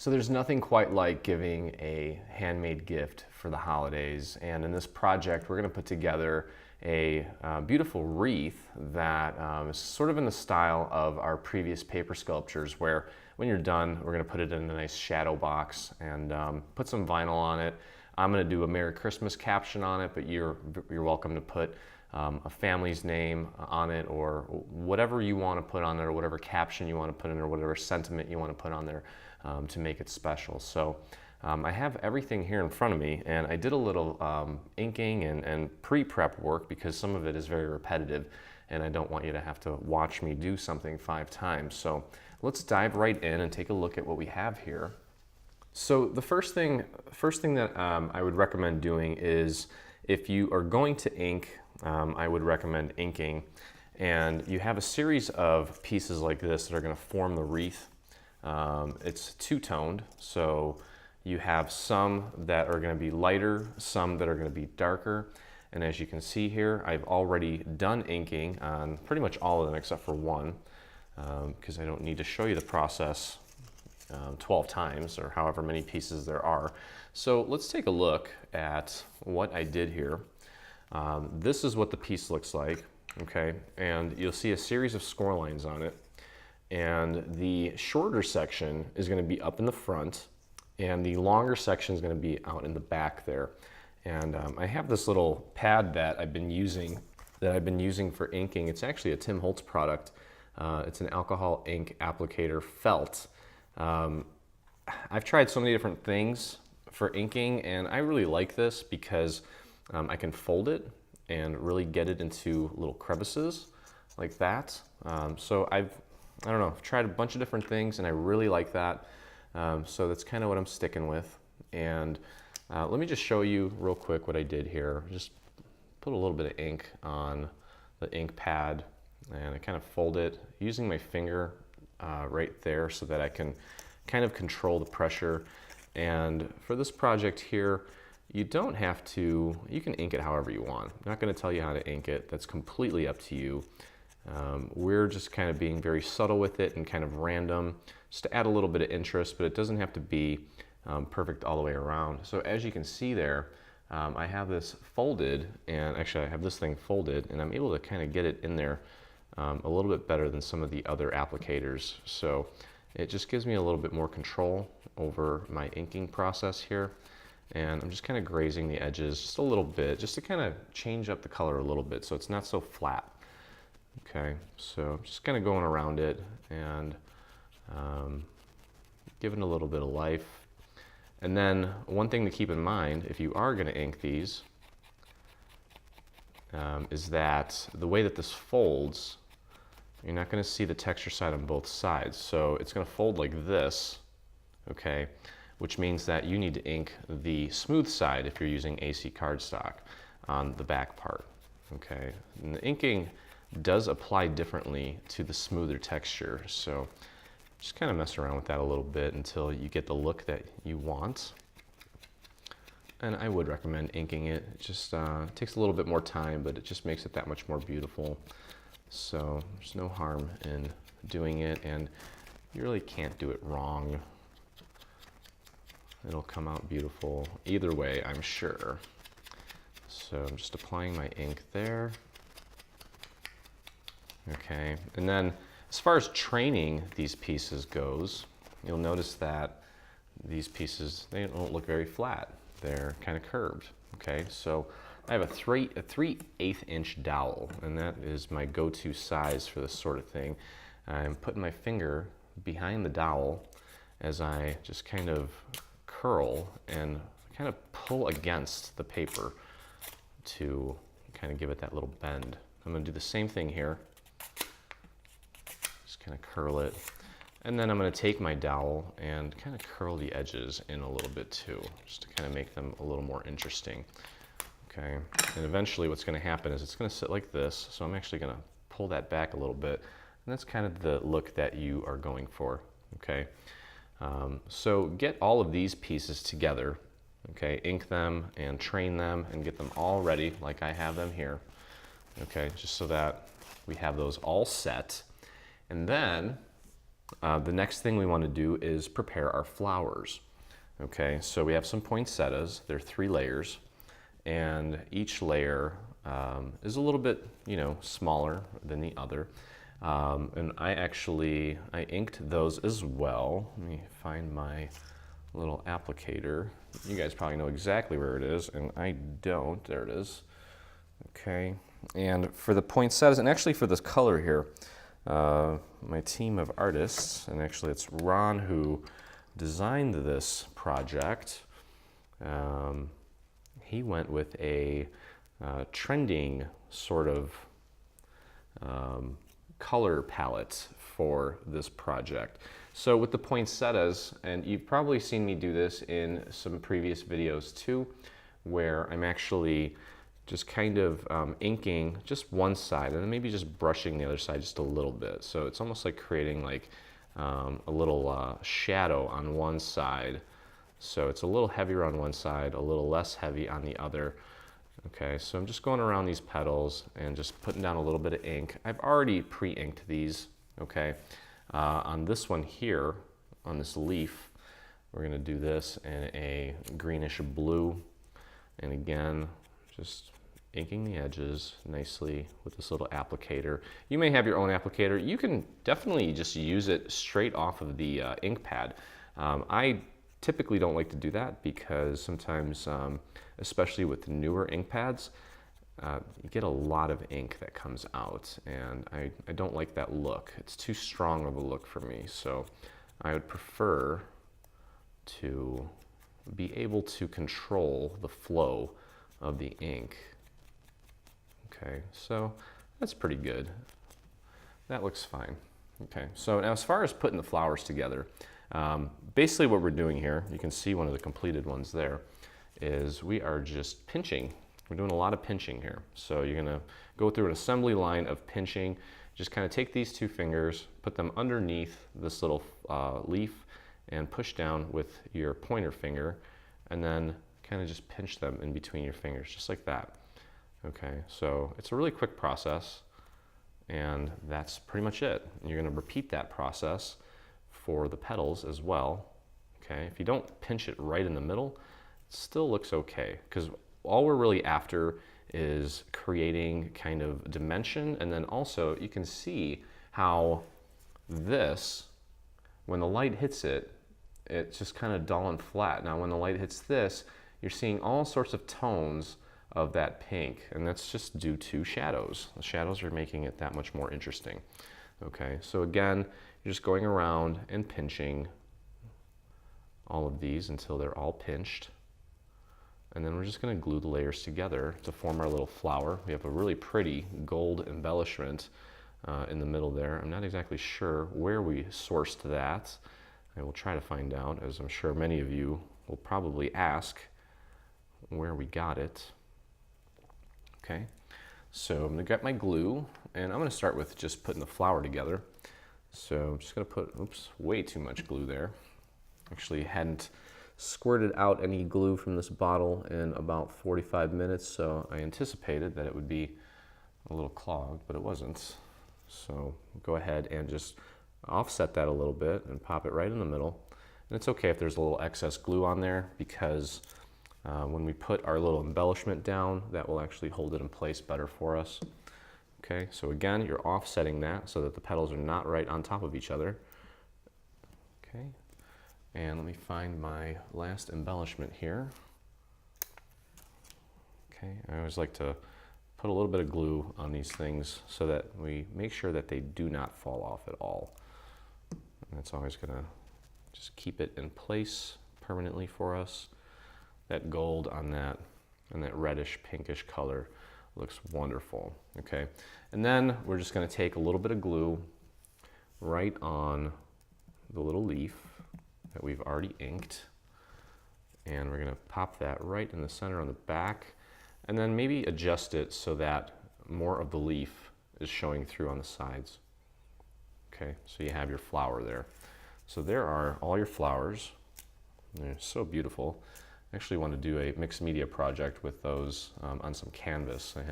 So there's nothing quite like giving a handmade gift for the holidays, and in this project we're going to put together a beautiful wreath that is sort of in the style of our previous paper sculptures, where when you're done we're going to put it in a nice shadow box and put some vinyl on it. I'm going to do a Merry Christmas caption on it, but you're welcome to put a family's name on it, or whatever you want to put on there, or whatever caption you want to put in, or whatever sentiment you want to put on there to make it special. So I have everything here in front of me, and I did a little inking and pre-prep work because some of it is very repetitive and I don't want you to have to watch me do something 5 times. So let's dive right in and take a look at what we have here. So the first thing that I would recommend doing is, if you are going to ink, I would recommend inking. And you have a series of pieces like this that are going to form the wreath. It's two-toned, so you have some that are going to be lighter, some that are going to be darker. And as you can see here, I've already done inking on pretty much all of them except for one, because I don't need to show you the process 12 times or however many pieces there are. So let's take a look at what I did here. This is what the piece looks like, okay? And you'll see a series of score lines on it. And the shorter section is going to be up in the front, and the longer section is going to be out in the back there. And I have this little pad that I've been using for inking. It's actually a Tim Holtz product. It's an alcohol ink applicator felt. I've tried so many different things for inking, and I really like this because I can fold it and really get it into little crevices like that. So I don't know, I've tried a bunch of different things and I really like that. So that's kind of what I'm sticking with. And let me just show you real quick what I did here. Just put a little bit of ink on the ink pad, and I kind of fold it using my finger right there so that I can kind of control the pressure. And for this project here, you don't have to, you can ink it however you want. I'm not going to tell you how to ink it. That's completely up to you. We're just kind of being very subtle with it and kind of random, just to add a little bit of interest, but it doesn't have to be perfect all the way around. So as you can see there, I have this folded, and actually I have this thing folded, and I'm able to kind of get it in there a little bit better than some of the other applicators. So it just gives me a little bit more control over my inking process here. And I'm just kind of grazing the edges just a little bit, just to kind of change up the color a little bit so it's not so flat. Okay, so just kind of going around it and giving a little bit of life. And then one thing to keep in mind, if you are going to ink these, is that the way that this folds, you're not going to see the texture side on both sides. So it's going to fold like this, okay, which means that you need to ink the smooth side if you're using AC cardstock on the back part, okay? And the inking does apply differently to the smoother texture, so just kind of mess around with that a little bit until you get the look that you want. And I would recommend inking it. It just takes a little bit more time, but it just makes it that much more beautiful. So there's no harm in doing it, and you really can't do it wrong. It'll come out beautiful either way, I'm sure. So I'm just applying my ink there. Okay, and then as far as training these pieces goes, you'll notice that these pieces, they don't look very flat. They're kind of curved, okay? So I have a 3/8 inch dowel, and that is my go-to size for this sort of thing. I'm putting my finger behind the dowel as I just kind of curl and kind of pull against the paper to kind of give it that little bend. I'm going to do the same thing here. Just kind of curl it. And then I'm going to take my dowel and kind of curl the edges in a little bit too, just to kind of make them a little more interesting. Okay, and eventually what's going to happen is it's going to sit like this, so I'm actually going to pull that back a little bit, and that's kind of the look that you are going for, okay? So get all of these pieces together, okay? Ink them and train them and get them all ready like I have them here, okay? Just so that we have those all set. And then The next thing we want to do is prepare our flowers. Okay, so we have some poinsettias. They're 3 layers, and each layer is a little bit, smaller than the other. And I inked those as well. Let me find my little applicator. You guys probably know exactly where it is, and I don't. There it is. Okay, and for the poinsettias, and actually for this color here, my team of artists, and actually it's Ron who designed this project. He went with a trending sort of color palette for this project. So with the poinsettias, and you've probably seen me do this in some previous videos too, where I'm actually just kind of inking just one side and then maybe just brushing the other side just a little bit. So it's almost like creating like a little shadow on one side. So it's a little heavier on one side, a little less heavy on the other. Okay, so I'm just going around these petals and just putting down a little bit of ink. I've already pre-inked these, okay. On this one here, on this leaf, we're gonna do this in a greenish blue. And again, just inking the edges nicely with this little applicator. You may have your own applicator. You can definitely just use it straight off of the ink pad. I typically don't like to do that because sometimes, especially with newer ink pads, you get a lot of ink that comes out, and I don't like that look. It's too strong of a look for me, so I would prefer to be able to control the flow of the ink. Okay, so that's pretty good. That looks fine. Okay, so now as far as putting the flowers together, basically what we're doing here, you can see one of the completed ones there, is we are just pinching. We're doing a lot of pinching here. So you're gonna go through an assembly line of pinching, just kind of take these 2 fingers, put them underneath this little leaf, and push down with your pointer finger, and then kind of just pinch them in between your fingers, just like that. Okay, so it's a really quick process, and that's pretty much it. You're gonna repeat that process for the petals as well. Okay, if you don't pinch it right in the middle, it still looks okay, because all we're really after is creating kind of dimension, and then also you can see how this, when the light hits it, it's just kind of dull and flat. Now when the light hits this, you're seeing all sorts of tones of that pink, and that's just due to shadows. The shadows are making it that much more interesting. Okay, so again, you're just going around and pinching all of these until they're all pinched. And then we're just gonna glue the layers together to form our little flower. We have a really pretty gold embellishment in the middle there. I'm not exactly sure where we sourced that. I will try to find out, as I'm sure many of you will probably ask where we got it. Okay, so I'm gonna get my glue, and I'm gonna start with just putting the flower together. So I'm just gonna put, oops, way too much glue there. Actually hadn't squirted out any glue from this bottle in about 45 minutes, so I anticipated that it would be a little clogged, but it wasn't. So go ahead and just offset that a little bit and pop it right in the middle. And it's okay if there's a little excess glue on there, because when we put our little embellishment down, that will actually hold it in place better for us. Okay, so again, you're offsetting that so that the petals are not right on top of each other. Okay, and let me find my last embellishment here. Okay, I always like to put a little bit of glue on these things so that we make sure that they do not fall off at all. And that's always gonna just keep it in place permanently for us. That gold on that and that reddish pinkish color looks wonderful. Okay, and then we're just going to take a little bit of glue right on the little leaf that we've already inked, and we're going to pop that right in the center on the back, and then maybe adjust it so that more of the leaf is showing through on the sides. Okay, so you have your flower there. So there are all your flowers. They're so beautiful. I actually want to do a mixed media project with those on some canvas. I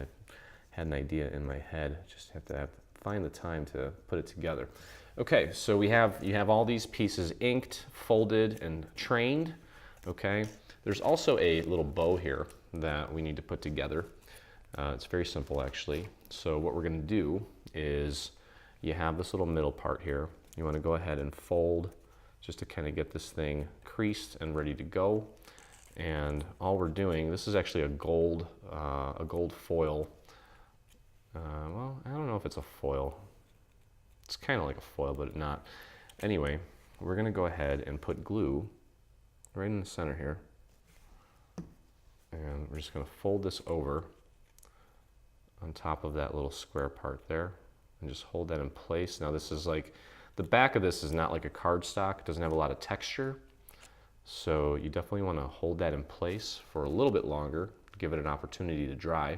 had an idea in my head. Just have to have find the time to put it together. Okay, so you have all these pieces inked, folded, and trained. Okay, there's also a little bow here that we need to put together. It's very simple actually. So what we're going to do is you have this little middle part here. You want to go ahead and fold just to kind of get this thing creased and ready to go. And all we're doing, this is actually a gold foil. Well, I don't know if it's a foil. It's kind of like a foil, but not. Anyway, we're going to go ahead and put glue right in the center here. And we're just going to fold this over on top of that little square part there and just hold that in place. Now this is like, the back of this is not like a cardstock. It doesn't have a lot of texture. So you definitely want to hold that in place for a little bit longer, give it an opportunity to dry.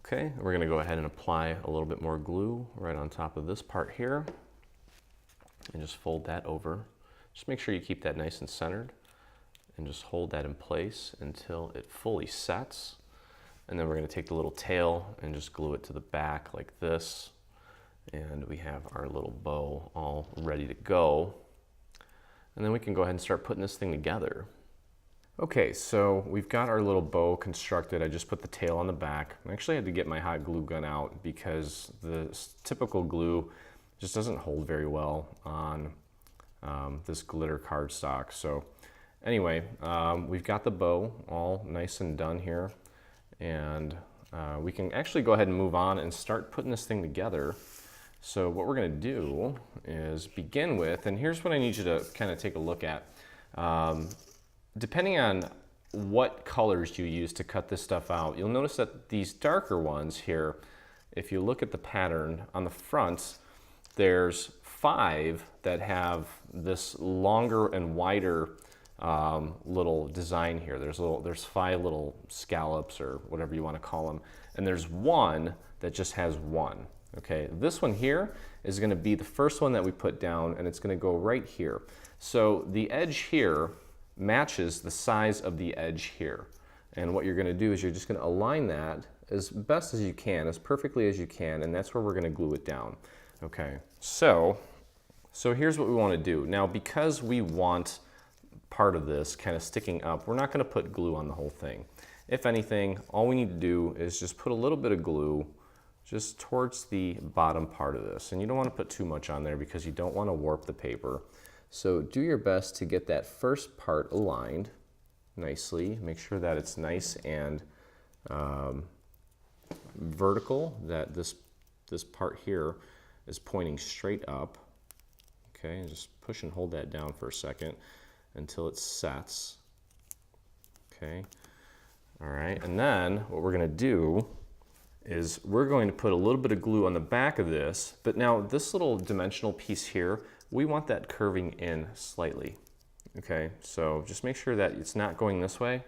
Okay, we're going to go ahead and apply a little bit more glue right on top of this part here and just fold that over. Just make sure you keep that nice and centered and just hold that in place until it fully sets. And then we're going to take the little tail and just glue it to the back like this. And we have our little bow all ready to go. And then we can go ahead and start putting this thing together. Okay, so we've got our little bow constructed. I just put the tail on the back. I actually had to get my hot glue gun out because the typical glue just doesn't hold very well on this glitter cardstock. So anyway, we've got the bow all nice and done here. And we can actually go ahead and move on and start putting this thing together. So what we're going to do is begin with, and here's what I need you to kind of take a look at. Depending on what colors you use to cut this stuff out, you'll notice that these darker ones here, if you look at the pattern on the front, there's 5 that have this longer and wider little design here. There's 5 little scallops or whatever you want to call them, and there's 1 that just has 1. Okay, this one here is going to be the first one that we put down, and it's going to go right here. So the edge here matches the size of the edge here, and what you're going to do is you're just going to align that as best as you can, as perfectly as you can, and that's where we're going to glue it down. Okay, so here's what we want to do. Now, because we want part of this kind of sticking up, we're not going to put glue on the whole thing. If anything, all we need to do is just put a little bit of glue just towards the bottom part of this. And you don't want to put too much on there because you don't want to warp the paper. So do your best to get that first part aligned nicely. Make sure that it's nice and vertical, that this part here is pointing straight up. Okay, and just push and hold that down for a second until it sets. Okay, all right, and then what we're going to do is we're going to put a little bit of glue on the back of this, but now this little dimensional piece here, we want that curving in slightly. Okay, so just make sure that it's not going this way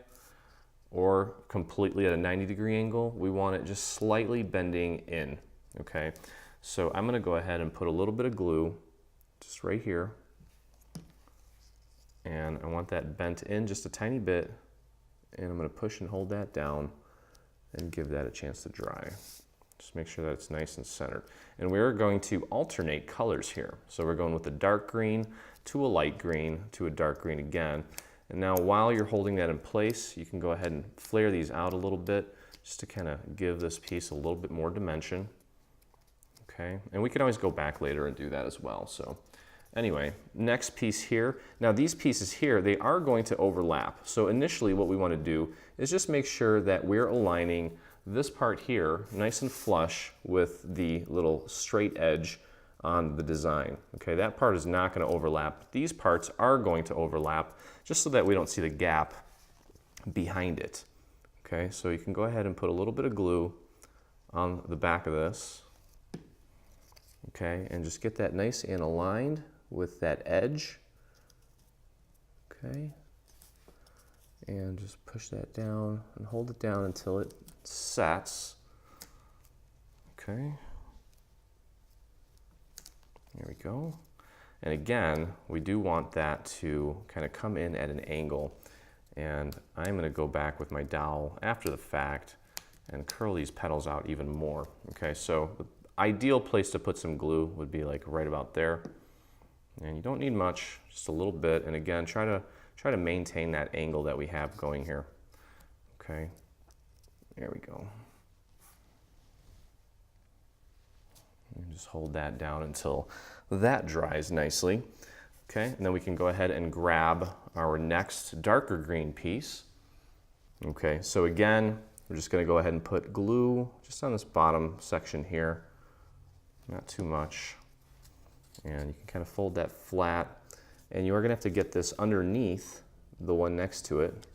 or completely at a 90-degree angle. We want it just slightly bending in. Okay, so I'm going to go ahead and put a little bit of glue just right here, and I want that bent in just a tiny bit, and I'm going to push and hold that down and give that a chance to dry. Just make sure that it's nice and centered. And we're going to alternate colors here. So we're going with a dark green to a light green to a dark green again. And now while you're holding that in place, you can go ahead and flare these out a little bit just to kind of give this piece a little bit more dimension. Okay, and we can always go back later and do that as well. So anyway, next piece here. Now these pieces here, they are going to overlap. So initially what we want to do is just make sure that we're aligning this part here nice and flush with the little straight edge on the design. Okay, that part is not going to overlap. These parts are going to overlap just so that we don't see the gap behind it. Okay, so you can go ahead and put a little bit of glue on the back of this. Okay, and just get that nice and aligned with that edge. Okay, and just push that down and hold it down until it sets. Okay, there we go. And again, we do want that to kind of come in at an angle, and I'm going to go back with my dowel after the fact and curl these petals out even more. Okay, so the ideal place to put some glue would be like right about there. And you don't need much, just a little bit. And again, try to maintain that angle that we have going here. Okay, there we go. And just hold that down until that dries nicely. Okay, and then we can go ahead and grab our next darker green piece. Okay, so again, we're just going to go ahead and put glue just on this bottom section here, not too much. And you can kind of fold that flat, and you are going to have to get this underneath the one next to it.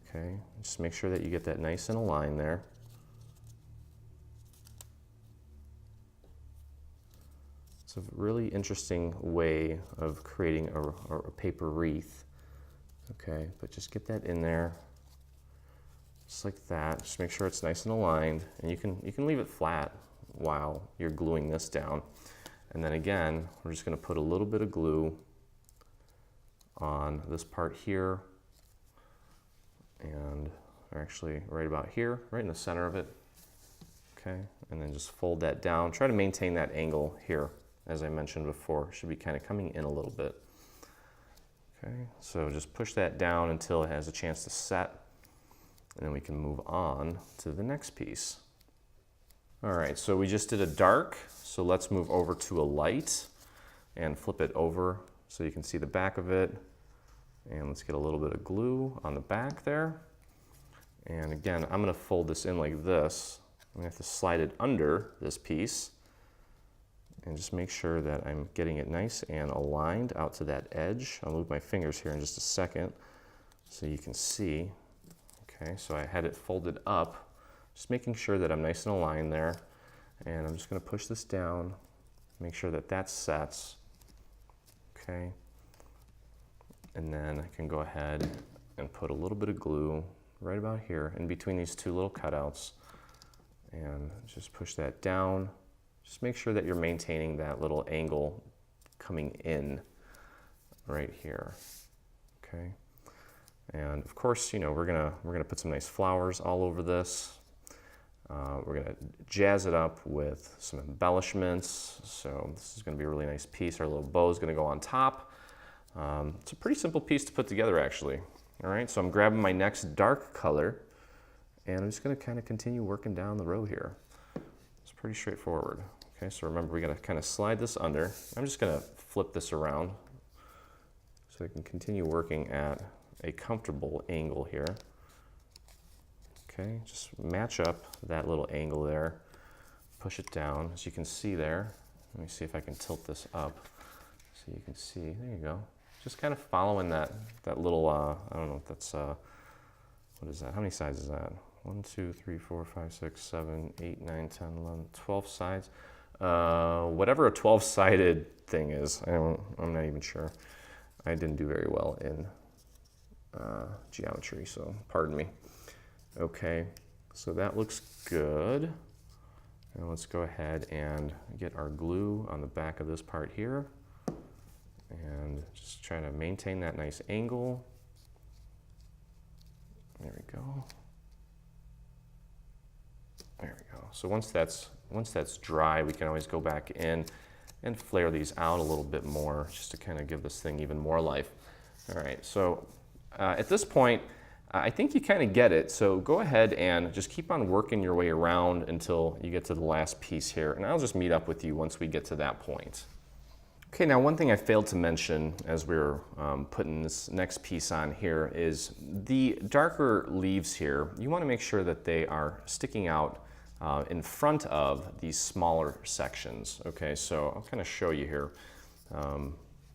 Okay, just make sure that you get that nice and aligned there. It's a really interesting way of creating a paper wreath. Okay, but just get that in there, just like that. Just make sure it's nice and aligned, and you can leave it flat while you're gluing this down. And then again, we're just going to put a little bit of glue on this part here, and actually right about here, right in the center of it. Okay, and then just fold that down. Try to maintain that angle here, as I mentioned before. Should be kind of coming in a little bit. Okay, so just push that down until it has a chance to set, and then we can move on to the next piece. All right, so we just did a dark, so let's move over to a light and flip it over so you can see the back of it. And let's get a little bit of glue on the back there. And again, I'm going to fold this in like this. I'm going to have to slide it under this piece and just make sure that I'm getting it nice and aligned out to that edge. I'll move my fingers here in just a second so you can see. Okay, so I had it folded up, just making sure that I'm nice and aligned there. And I'm just going to push this down, make sure that that sets. Okay. And then I can go ahead and put a little bit of glue right about here in between these two little cutouts and just push that down. Just make sure that you're maintaining that little angle coming in right here. Okay. And of course, you know, we're gonna put some nice flowers all over this. We're gonna jazz it up with some embellishments. So this is gonna be a really nice piece. Our little bow is gonna go on top. It's a pretty simple piece to put together, actually. All right, so I'm grabbing my next dark color, and I'm just going to kind of continue working down the row here. It's pretty straightforward. Okay, so remember, we're going to kind of slide this under. I'm just going to flip this around so I can continue working at a comfortable angle here. Okay, just match up that little angle there, push it down, as you can see there. Let me see if I can tilt this up so you can see. There you go. Just kind of following that little, I don't know if that's, what is that? How many sides is that? 1, 2, 3, 4, 5, 6, 7, 8, 9, 10, 11, 12 sides. Whatever a 12-sided thing is, I'm not even sure. I didn't do very well in geometry, so pardon me. Okay, so that looks good. And let's go ahead and get our glue on the back of this part here. And just try to maintain that nice angle. There we go. There we go. So once that's dry, we can always go back in and flare these out a little bit more just to kind of give this thing even more life. All right, so at this point, I think you kind of get it. So go ahead and just keep on working your way around until you get to the last piece here. And I'll just meet up with you once we get to that point. Okay, now one thing I failed to mention as we were putting this next piece on here is the darker leaves here, you want to make sure that they are sticking out in front of these smaller sections. Okay, so I'll kind of show you here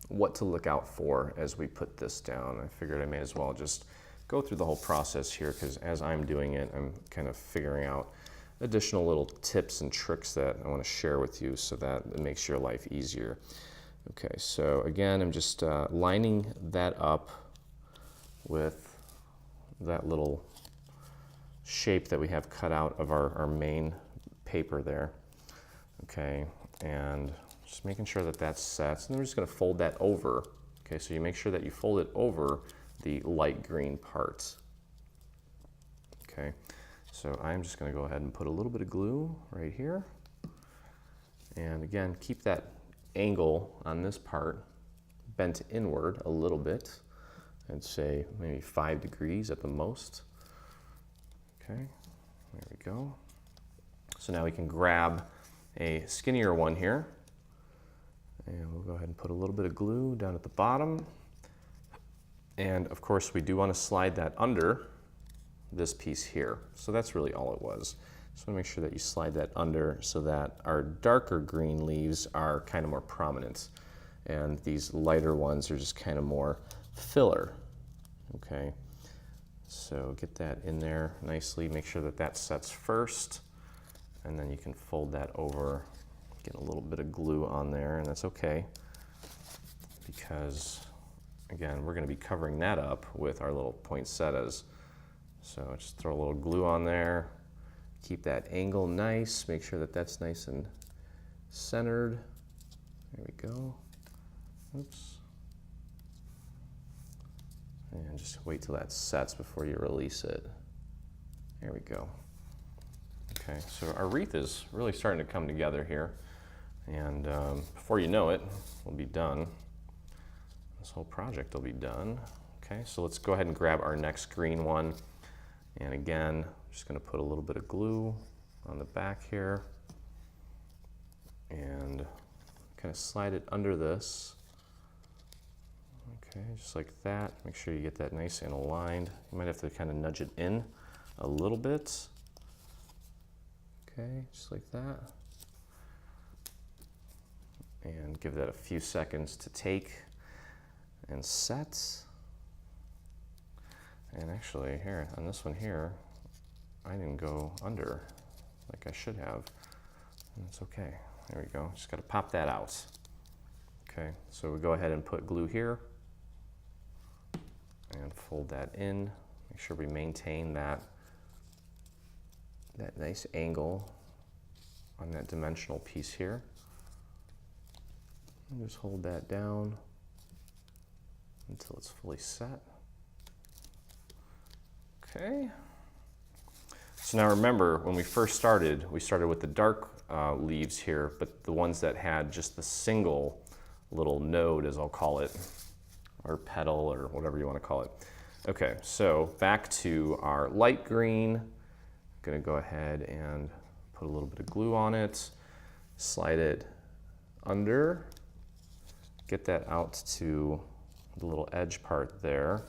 what to look out for as we put this down. I figured I may as well just go through the whole process here because as I'm doing it, I'm kind of figuring out additional little tips and tricks that I want to share with you so that it makes your life easier. Okay, so again, I'm just lining that up with that little shape that we have cut out of our main paper there. Okay, and just making sure that that sets. And then we're just going to fold that over. Okay, so you make sure that you fold it over the light green parts. Okay, So I'm just going to go ahead and put a little bit of glue right here. And again, keep that angle on this part bent inward a little bit. I'd say maybe 5 degrees at the most. Okay, there we go. So now we can grab a skinnier one here. And we'll go ahead and put a little bit of glue down at the bottom. And of course, we do want to slide that under this piece here. So that's really all it was. Just want to make sure that you slide that under so that our darker green leaves are kind of more prominent. And these lighter ones are just kind of more filler. Okay, so get that in there nicely. Make sure that that sets first. And then you can fold that over, get a little bit of glue on there, and that's okay. Because, again, we're going to be covering that up with our little poinsettias. So just throw a little glue on there. Keep that angle nice. Make sure that that's nice and centered. There we go. Oops. And just wait till that sets before you release it. There we go. Okay, so our wreath is really starting to come together here. And before you know it, we'll be done. This whole project will be done. Okay, so let's go ahead and grab our next green one. And again, I'm just going to put a little bit of glue on the back here and kind of slide it under this. Okay, just like that. Make sure you get that nice and aligned. You might have to kind of nudge it in a little bit. Okay, just like that. And give that a few seconds to take and set. And actually, here, on this one here, I didn't go under like I should have. And it's okay. There we go. Just got to pop that out. Okay, so we go ahead and put glue here and fold that in. Make sure we maintain that nice angle on that dimensional piece here. And just hold that down until it's fully set. Okay. So now remember, when we first started, we started with the dark leaves here, but the ones that had just the single little node, as I'll call it, or petal, or whatever you want to call it. Okay, so back to our light green. I'm going to go ahead and put a little bit of glue on it, slide it under, get that out to the little edge part there.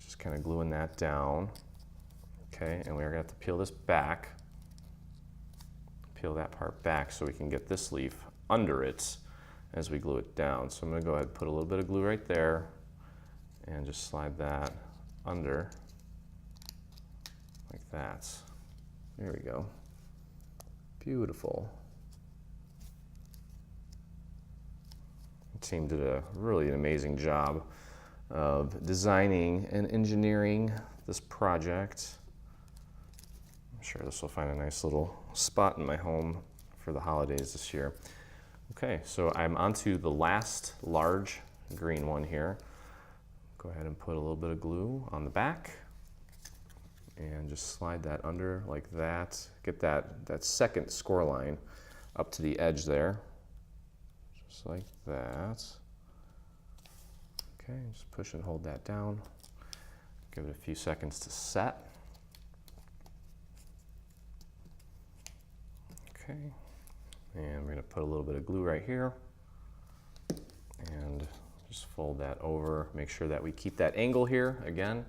Just kind of gluing that down. Okay, and we're going to have to peel this back, peel that part back so we can get this leaf under it as we glue it down. So I'm going to go ahead and put a little bit of glue right there and just slide that under like that. There we go. Beautiful. The team did a really amazing job of designing and engineering this project. I'm sure this will find a nice little spot in my home for the holidays this year. Okay, so I'm onto the last large green one here. Go ahead and put a little bit of glue on the back and just slide that under like that. Get that second score line up to the edge there, just like that. Okay, just push and hold that down. Give it a few seconds to set. Okay, and we're going to put a little bit of glue right here and just fold that over. Make sure that we keep that angle here again.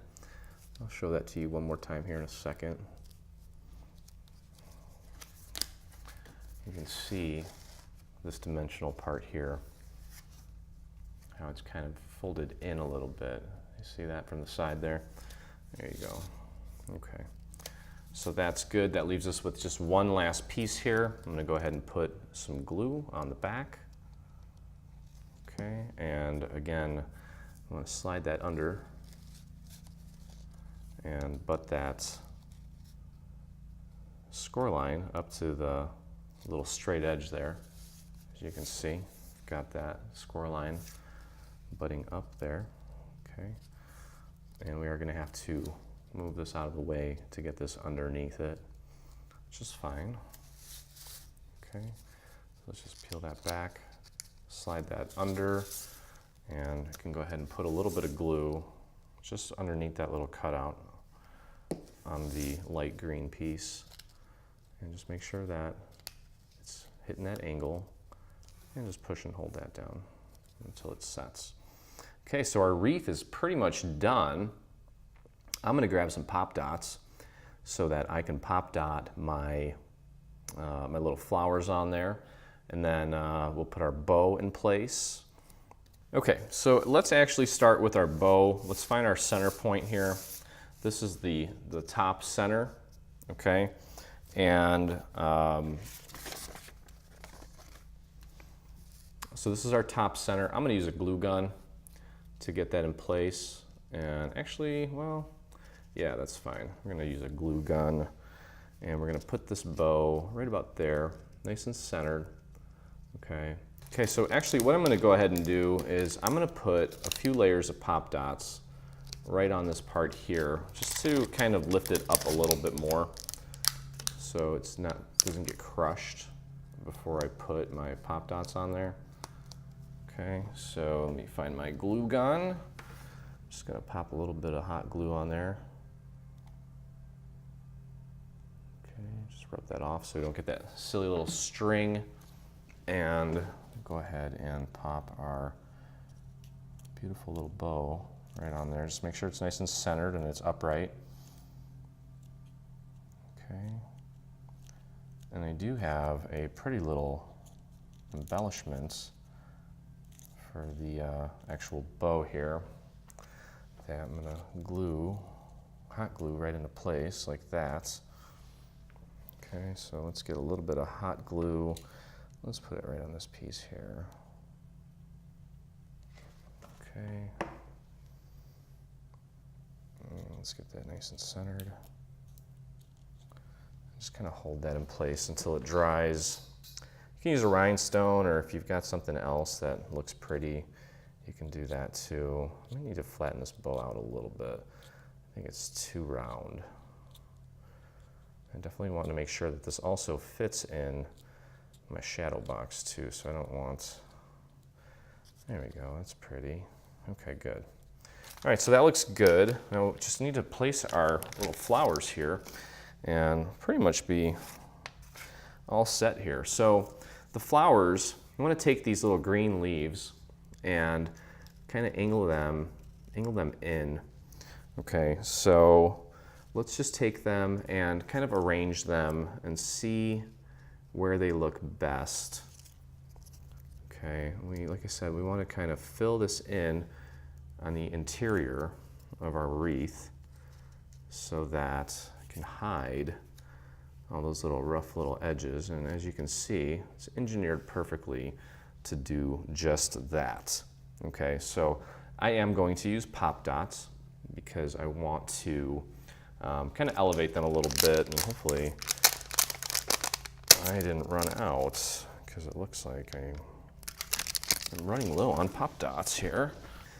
I'll show that to you one more time here in a second. You can see this dimensional part here, how it's kind of folded in a little bit. You see that from the side there? There you go. Okay. So that's good. That leaves us with just one last piece here. I'm going to go ahead and put some glue on the back. Okay, and again, I'm going to slide that under and butt that score line up to the little straight edge there. As you can see, got that score line butting up there. Okay, and we are going to have to move this out of the way to get this underneath it, which is fine. Okay, let's just peel that back, slide that under, and I can go ahead and put a little bit of glue just underneath that little cutout on the light green piece, and just make sure that it's hitting that angle, and just push and hold that down until it sets. Okay, so our wreath is pretty much done. I'm gonna grab some pop dots so that I can pop dot my, my little flowers on there, and then we'll put our bow in place. Okay, so let's actually start with our bow. Let's find our center point here. This is the top center, okay? And so this is our top center. I'm gonna use a glue gun to get that in place. And actually, well, yeah, that's fine. We're gonna use a glue gun, and we're gonna put this bow right about there, nice and centered, okay? Okay, so actually what I'm gonna go ahead and do is I'm gonna put a few layers of pop dots right on this part here, just to kind of lift it up a little bit more so it's not, doesn't get crushed before I put my pop dots on there. Okay, so let me find my glue gun. I'm just gonna pop a little bit of hot glue on there. Okay, just rub that off so we don't get that silly little string. And go ahead and pop our beautiful little bow right on there. Just make sure it's nice and centered and it's upright. Okay. And I do have a pretty little embellishment for the actual bow here that I'm gonna glue, hot glue right into place like that. Okay, so let's get a little bit of hot glue. Let's put it right on this piece here. Okay. Let's get that nice and centered. Just kind of hold that in place until it dries. You can use a rhinestone, or if you've got something else that looks pretty, you can do that too. I might need to flatten this bow out a little bit. I think it's too round. I definitely want to make sure that this also fits in my shadow box too, so I don't want, there we go, that's pretty. Okay, good. All right, so that looks good. Now we just need to place our little flowers here and pretty much be all set here. So the flowers, you want to take these little green leaves and kind of angle them in. Okay, so let's just take them and kind of arrange them and see where they look best. Okay, like I said, we want to kind of fill this in on the interior of our wreath so that I can hide all those little rough little edges. And as you can see, it's engineered perfectly to do just that. Okay, so I am going to use pop dots because I want to kind of elevate them a little bit, and hopefully I didn't run out, because it looks like I'm running low on pop dots here.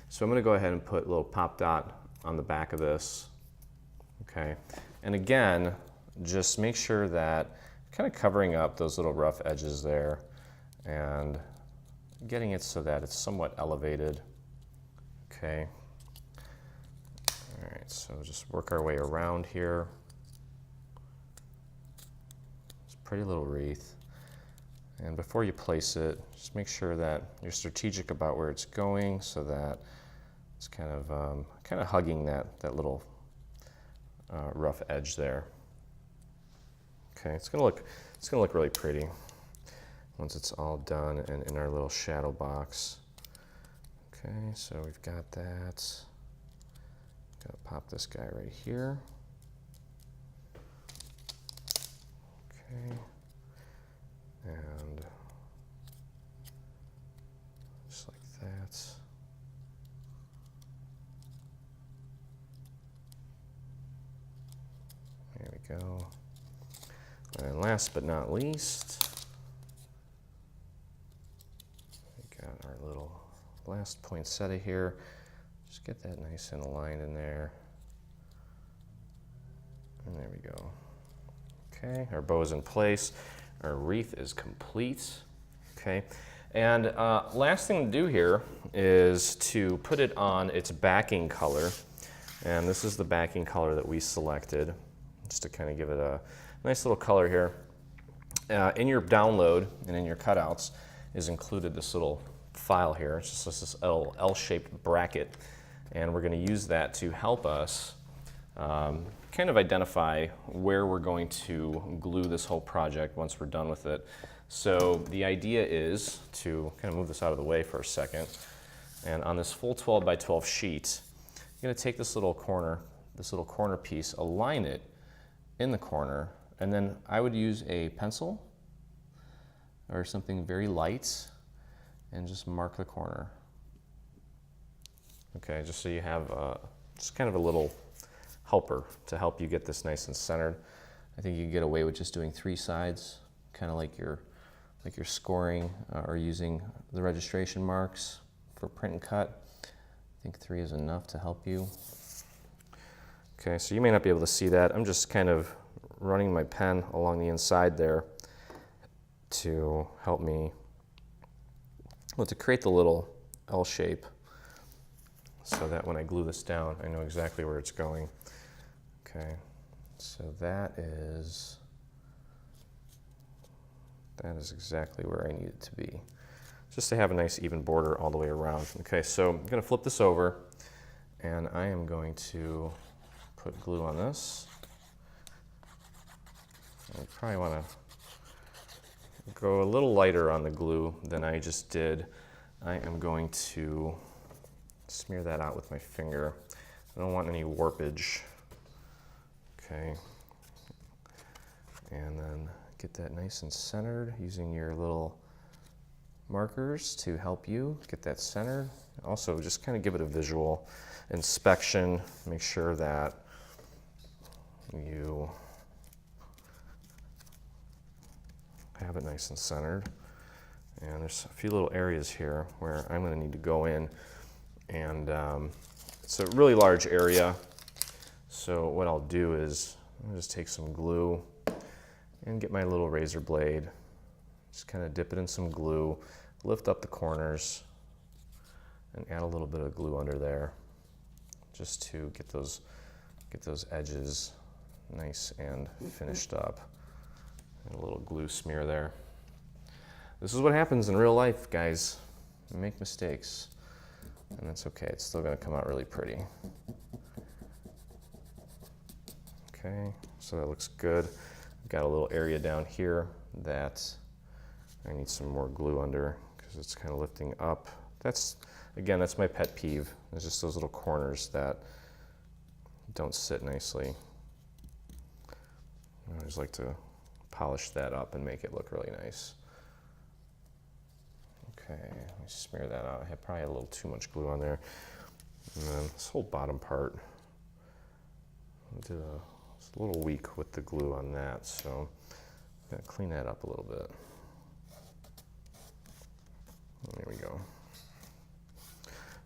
So I'm going to go ahead and put a little pop dot on the back of this. Okay, and again, just make sure that kind of covering up those little rough edges there and getting it so that it's somewhat elevated. Okay. All right, so just work our way around here. It's a pretty little wreath. And before you place it, just make sure that you're strategic about where it's going so that it's kind of hugging that little rough edge there. Okay, it's gonna look really pretty once it's all done and in our little shadow box. Okay, so we've got that. Gotta pop this guy right here. Okay, and just like that. There we go. And last but not least, we got our little last poinsettia here. Just get that nice and aligned in there. And there we go. Okay, our bow is in place. Our wreath is complete. Okay, and last thing to do here is to put it on its backing color. And this is the backing color that we selected, just to kind of give it a nice little color here. In your download and in your cutouts is included this little file here. It's just this L-shaped bracket, and we're going to use that to help us kind of identify where we're going to glue this whole project once we're done with it. So the idea is to kind of move this out of the way for a second, and on this full 12 by 12 sheet, you're going to take this little corner piece, align it in the corner, and then I would use a pencil or something very light and just mark the corner. Okay, just so you have just kind of a little helper to help you get this nice and centered. I think you can get away with just doing 3 sides, kind of like you're scoring or using the registration marks for print and cut. I think 3 is enough to help you. Okay, so you may not be able to see that. I'm just kind of running my pen along the inside there to help me, well, to create the little L shape so that when I glue this down, I know exactly where it's going. Okay, so that is exactly where I need it to be, just to have a nice even border all the way around. Okay, so I'm going to flip this over, and I am going to put glue on this. I probably want to go a little lighter on the glue than I just did. I am going to smear that out with my finger. I don't want any warpage. Okay, and then get that nice and centered using your little markers to help you get that centered. Also, just kind of give it a visual inspection. Make sure that you have it nice and centered. And there's a few little areas here where I'm going to need to go in, and it's a really large area. So what I'll do is I'll just take some glue and get my little razor blade, just kind of dip it in some glue, lift up the corners, and add a little bit of glue under there, just to get those edges nice and finished up. And a little glue smear there. This is what happens in real life, guys. You make mistakes, and that's okay. It's still going to come out really pretty. Okay, so that looks good. I've got a little area down here that I need some more glue under because it's kind of lifting up. Again, that's my pet peeve. It's just those little corners that don't sit nicely. I just like to polish that up and make it look really nice. Okay, let me smear that out. I had probably a little too much glue on there. And then this whole bottom part, it's a little weak with the glue on that, so I'm gonna clean that up a little bit. There we go.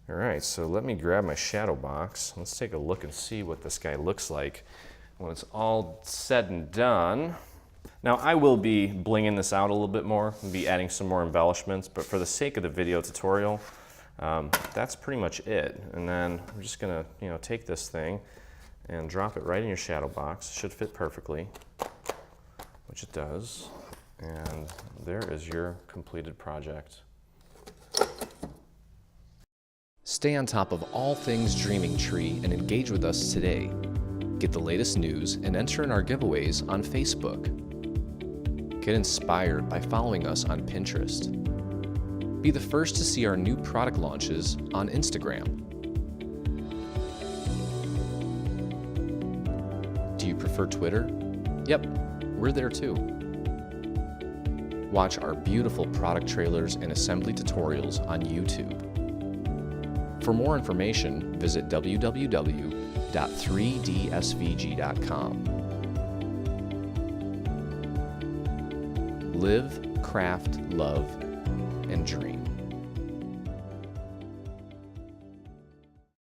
All right, so let me grab my shadow box. Let's take a look and see what this guy looks like when it's all said and done. Now, I will be blinging this out a little bit more, and be adding some more embellishments, but for the sake of the video tutorial, that's pretty much it. And then I'm just gonna, take this thing and drop it right in your shadow box. It should fit perfectly, which it does. And there is your completed project. Stay on top of all things Dreaming Tree and engage with us today. Get the latest news and enter in our giveaways on Facebook. Get inspired by following us on Pinterest. Be the first to see our new product launches on Instagram. Do you prefer Twitter? Yep, we're there too. Watch our beautiful product trailers and assembly tutorials on YouTube. For more information, visit www.3dsvg.com. Live, craft, love, and dream.